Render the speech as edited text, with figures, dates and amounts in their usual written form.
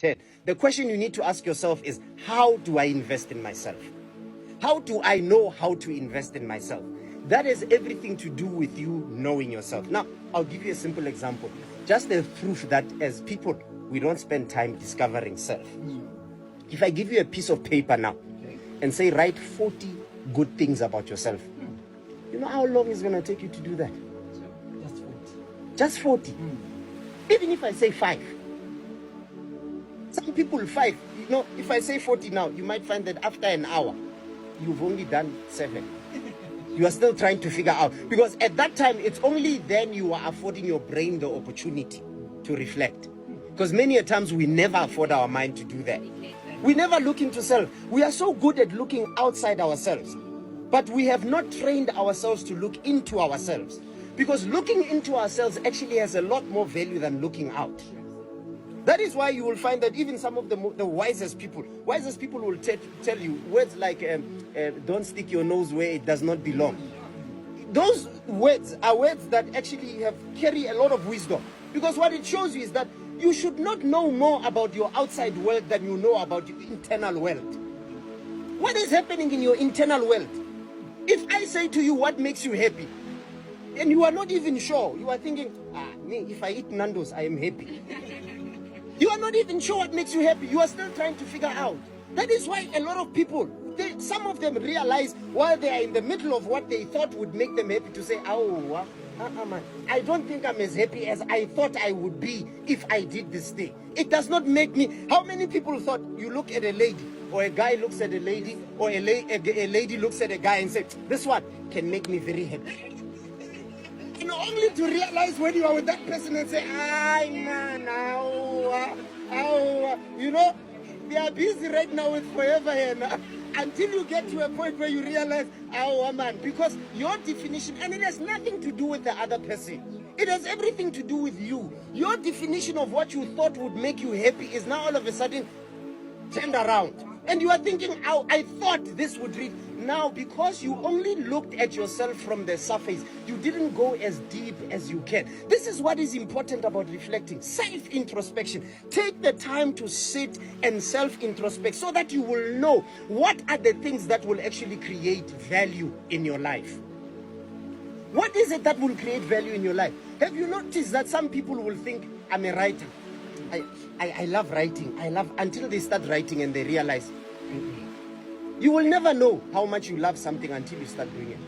10. The question you need to ask yourself is, how do I invest in myself? How do I know how to invest in myself? That has everything to do with you knowing yourself. Now, I'll give you a simple example. Just the proof that as people, we don't spend time discovering self. If I give you a piece of paper now and say, write 40 good things about yourself, you know how long it's going to take you to do that? Just 40. Just 40. Even if I say 5. Some people 5. You know, if I say 40 now, you might find that after an hour, you've only done 7. You are still trying to figure out. Because at that time, it's only then you are affording your brain the opportunity to reflect. Because many a times we never afford our mind to do that. We never look into self. We are so good at looking outside ourselves. But we have not trained ourselves to look into ourselves. Because looking into ourselves actually has a lot more value than looking out. That is why you will find that even some of the wisest people will tell you words like, don't stick your nose where it does not belong. Those words are words that actually carry a lot of wisdom. Because what it shows you is that you should not know more about your outside world than you know about your internal world. What is happening in your internal world? If I say to you, what makes you happy? And you are not even sure. You are thinking, me, if I eat Nando's, I am happy. You are not even sure what makes you happy. You are still trying to figure out. That is why a lot of people, some of them realize while they are in the middle of what they thought would make them happy to say, man, I don't think I'm as happy as I thought I would be if I did this thing. It does not make me. How many people thought you look at a lady, or a guy looks at a lady, or a lady looks at a guy and says, this one can make me very happy. And only to realize when you are with that person and say, man, you know, they are busy right now with forever here now. Until you get to a point where you realize, man, because your definition, and it has nothing to do with the other person. It has everything to do with you. Your definition of what you thought would make you happy is now all of a sudden turned around. And you are thinking, I thought this would read. Now, because you only looked at yourself from the surface, you didn't go as deep as you can. This is what is important about reflecting. Self-introspection. Take the time to sit and self-introspect so that you will know what are the things that will actually create value in your life. What is it that will create value in your life? Have you noticed that some people will think, I'm a writer. I love writing. Until they start writing and they realize, you will never know how much you love something until you start doing it.